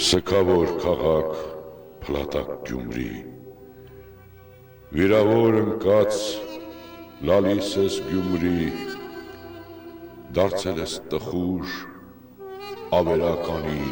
Սքավոր քաղաք փլատակ Գյումրի, վիրավոր ընկած լալիս ես Գյումրի, դարձել ես տխուր ավերականի,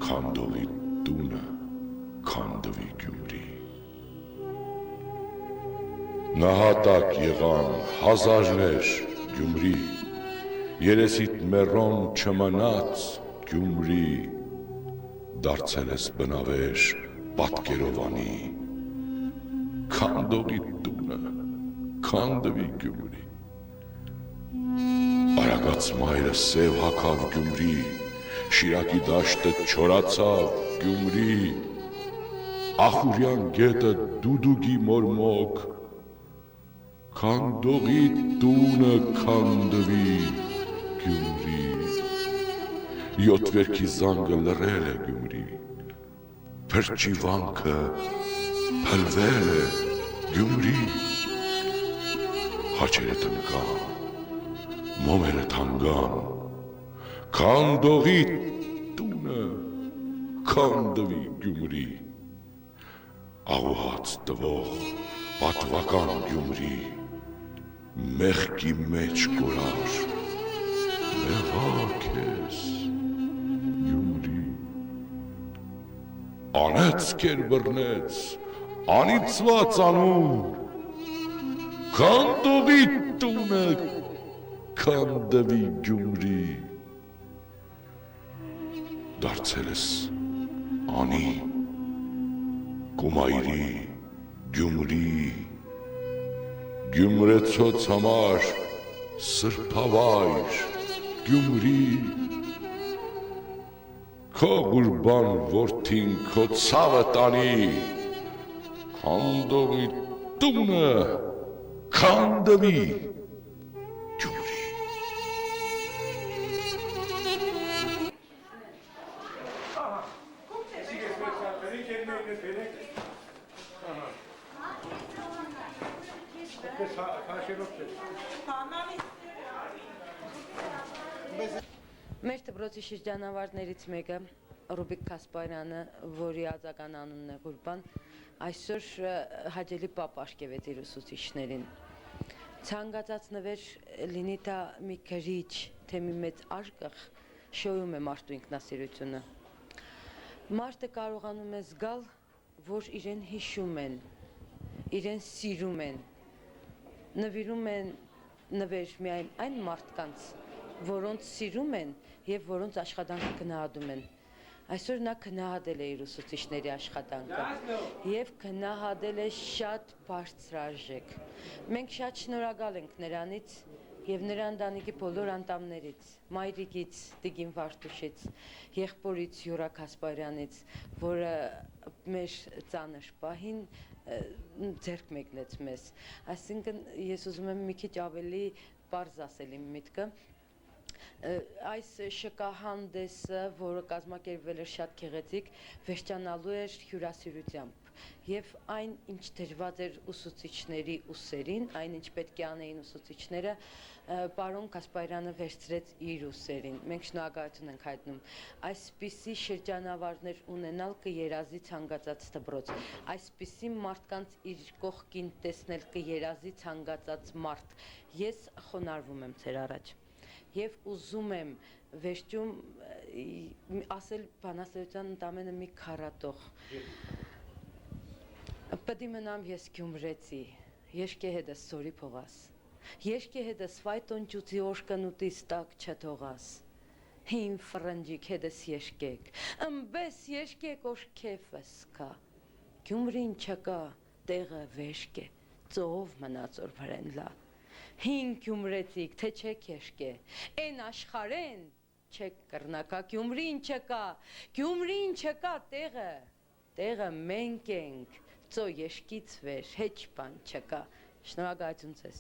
քանդողի տունը քանդվի Գյումրի։ Նահատակ եղան հազարներ Գյումրի, երեսիդ մեռոն չմնաց Գյումրի, դարձել ես բնավեր պատկերովանի, քանդողի տունը քանդվի Գյումրի։ Արագած մայրը սև հագավ Գյումրի, Շիրակի դաշտը չորացավ Գյումրի, Ախուրյան գետը դուդուգի մորմոք, քանդողի տունը քանդվի Գյումրի։ Յոթ վերքի զանգը լռել է Գյումրի, փրջի վանքը փլվել է Գյումրի, հաչերը տնկան, մոմերը թանգան, քանդողի տունը քանդվի Գյումրի, աղուհաց տվող պատվական Գյումրի, մեղքի մեջ կորար, մեղակ ես Գյումրի, անեծք էր բռնեց, անիծված անուն, քանդողի տունը քանդվի Գյումրի, դարձել ես անի, կումայրի, Գյումրի, Գյումրեցոց համար սրբավայր Գյումրի, քո գուրբան որդին քո ցավը տանի, քանդողի տունը քանդվի Գյումրի։ Մեր դպրոցի շրջանավարտներից մեկը Ռուբիկ Կասպարյանը, որի ածական անունն է Ղուրբան, այսօր հաճելի պապ աշկևեց իր ուսուցիչներին։ Ցանկացած նվեր լինի դա մի գրիչ, թե մի մեծ արկղ, շոյում է մարդու ինքնասիրությունը։ Մարդը կարողանում է զգալ, որ իրեն հիշում են, իրեն սիրում են, նվիրում են նվեր միայն այն մարդկանց, որոնց սիրում են և որոնց աշխատանքը գնահատում են։ Այսօր նա գնահատել է իր ուսուցիչների աշխատանքը և գնահատել է շատ բարձրարժեք։ Մենք շատ շնորհակալ ենք նրանից և նրա ընտանիքի բոլոր անդամներից, մայրիկից, Տիկին Վարդուշից, եղբորից Յուրա Կասպարյանից, որը մեր ծանր պահին ձեռք մեկնեց մեզ։ Այսինքն ես ուզում եմ մի քիչ ավելի պարզ ասել իմ միտքը։ Այս շքահանդեսը, որը կազմակերպվել էր շատ գեղեցիկ, վերջանալու էր հյուրասիրությամբ և այն, ինչ դրված էր ուսուցիչների ուսերին, այն, ինչ պետք է անեին ուսուցիչները, պարոն Կասպարյանը վերցրեց իր ուսերին։ Մենք շնորհակալություն ենք հայտնում։ Այսպիսի շրջանավարտներ ունենալ կերազի ցանկացած դպրոց, այսպիսի մարդկանց իր կողքին տեսնել կերազի ցանկացած մարդ։ Ես խոնարհվում եմ ձեր առաջ և ուզում եմ վերջում ասել բանասիրության ընդամենը մի քառատող։ Պդի մնամ ես գյումրեցի, եշկե հետս սորի փողաս, եշկե հետս վայտոն ճուցի օշկնուտի ստակ չթողաս, հին ֆրնջիկ հետս եշկեք, ըմբես եշկեք օշ քեֆս կա, գյումրին չկա, տեղը վեշկ է, ծով մնացոր վրեն լա, հին գյումրեցիք, թե չեք եշկե, են աշխարեն չեք կրնակա, գյումրին չկա տեղը, տեղը մենք ենք, ծո եշկից վեր, հեչ բան չկա, շնորհակալություն ձեզ։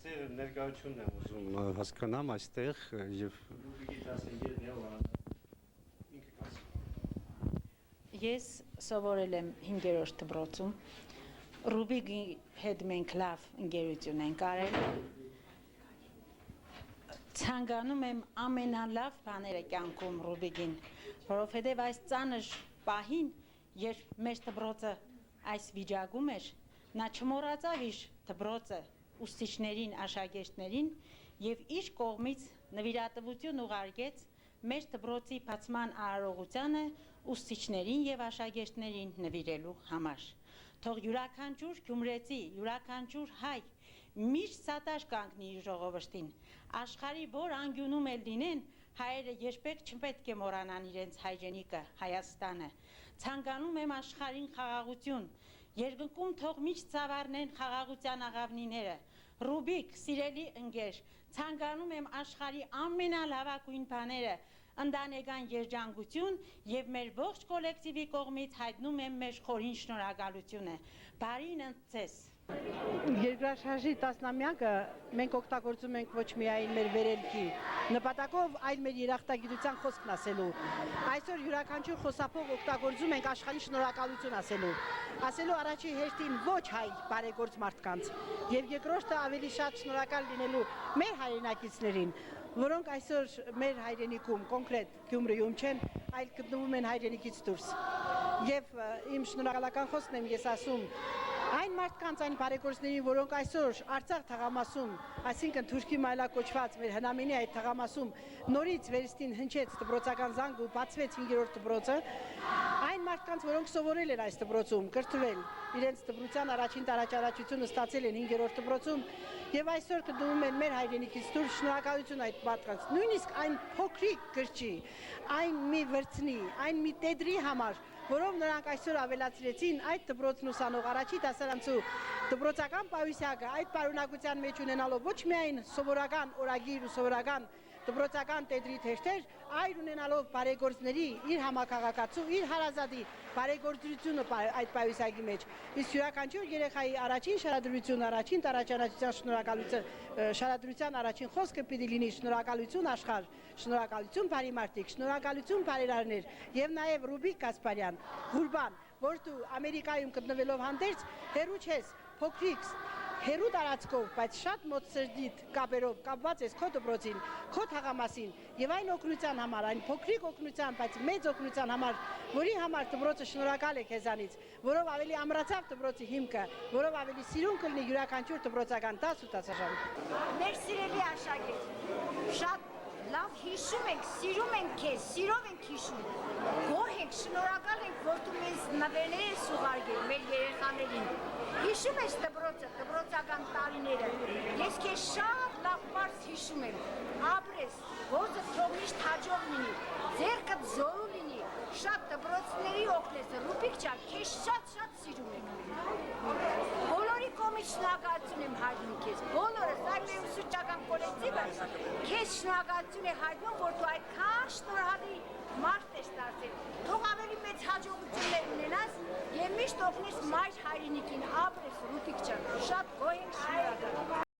Ձեր ներկայությունն եմ ուզում հասկանամ այստեղ և Ես սովորել եմ 5-րդ դպրոցում, Ռուբիկի հետ մենք լավ ընկերություն ենք արել, Ցանկանում եմ ամենալավ բաները կյանքում Ռուբիկին, որովհետև այս ծանր պահին, երբ մեր դպրոցը այս վիճակում էր, նա չմոռացավ իր դպրոցը ուսուցիչներին, աշակերտներին եւ իր կողմից նվիրատվություն ուղարկեց մեր դպրոցի բացման արարողությանը ուսուցիչներին եւ աշակերտներին նվիրելու համար։ Թող յուրաքանչյուր գյումրեցի, յուրաքանչյուր հայ միշտ սատար կանգնի իր ժողովրդին, աշխարհի որ անկյունում էլ լինեն, հայերը երբեք չպետք է մոռանան իրենց հայրենիքը, Հայաստանը։ Ցանկանում եմ աշխարհին խաղաղություն, երկնքում թող միշտ ցավառնեն խաղաղության աղավնիները։ Ռուբիկ, սիրելի ընկեր, ցանկանում եմ աշխարհի ամենալավագույն բաները, ընտանեկան երջանկություն եւ մեր ողջ կոլեկտիվի կողմից հայտնում եմ մեր խորին շնորհակալությունը։ Բարին ընդ Երկրաշարժի տասնամյակը մենք օգտագործում ենք ոչ միայն մեր վերելքի նպատակով, այլ մեր երախտագիտության խոսքն ասելու։ Այսօր յուրաքանչյուր խոսափող օգտագործում ենք աշխարհի շնորհակալություն ասելու առաջի հերթին ոչ հայ բարեգործ մարդկանց եւ երկրորդը ավելի շատ շնորհակալ լինելու մեր հայրենակիցներին, որոնք այսօր մեր հայրենիքում կոնկրետ Գյումրիում չեն, այլ գտնվում են հայրենիքից դուրս։ Եվ իմ շնորհակալական խոսքն եմ ես ասում այն մարդկանց, այն բարեգործներին, որոնք այսօր Արցախ թաղամասում, այսինքն Թուրքի մայլակոչված մեր հնամինի այդ թաղամասում նորից վերստին հնչեց դպրոցական զանգ ու բացվեց 5-րդ դպրոցը, այն մարդկանց, որոնք սովորել են այս դպրոցում, կրթվել, իրենց դպրոցյան առաջին տարաճարակությունը ստացել են 5-րդ դպրոցում եւ այսօր գտնվում են մեր հայրենիքից դուրս, շնորհակալություն այդ մարդկանց, նույնիսկ այն փոքրիկ գրչի, այն մի վրձնի, այն մի տետրի համար, որով նրանք այսօր ավելացրեցին այդ դպրոցն ուսանող առաջի դասարանցու դպրոցական պայուսակը, այդ պարունակության մեջ ունենալով ոչ միայն սովորական օրագիր ու սովորական դպրոցական տետրի թերթեր, այլ ունենալով բարեգործների իր համակարգացու, իր հարազատի բարեգործությունը այդ պայուսակի մեջ։ Իսկ յուրաքանչյուր երեխայի առաջին շարադրություն, առաջին տարաճանաչության շարադրության առաջին խոսքը պիտի լինի շնորհակալություն աշխարհ, շնորհակալություն բարի մարդիկ, շնորհակալություն բարերարներ եւ նաեւ Ռուբիկ Կասպարյան, Ղուրբան, որ դու Ամերիկայում գտնվելով հանդերձ հերու չես, փոքրիկ հերու տարածքով, բայց շատ մոտ սրտիդ կապերով կապված ես քո դպրոցին, քո թաղամասին եւ այն օգնության համար, այն փոքրիկ օգնության, բայց մեծ օգնության համար, որի համար դպրոցը շնորհակալ է քեզանից, որով ավելի ամրացավ դպրոցի հիմքը, որով ավելի սիրուն կլինի յուրաքանչյուր դպրոցական դաս ու դասաժամ։ Մեր սիրելի աշակերտ, շատ լավ հիշում ենք, սիրում ենք քեզ, սիրով ենք հիշում։ Գոհ ենք, շնորհակալ ենք, որ դու մեզ նվերներ ես ուղարկել մեր երեխաներին։ Հիշում ես դպրոցը, դպրոցական տարիները։ Ես քեզ շատ լավ բարձ հիշում եմ։ Ապրես, ոզը թող միշտ հաջող լինի, ձեռքդ զորու լինի, շատ դպրոցների օգնես, Ռուբիկ ջան, քեզ շատ սիրում եմ։ Բոլորի կողմից շնորհակալություն եմ հայտնում քեզ, բոլորս, այլ մեր ուսուցչական կոլեկտիվը քեզ շնորհակալություն է հայտնում, որ դու այդքան շնորհալի մարդ ես դարձել, թող ավելի մեծ հաջողություններ ունենաս եւ միշտ օգնես մայր հայրենիքին, ապրես Ռուբիկ ջան, շատ գոհ ենք, շնորհակալ։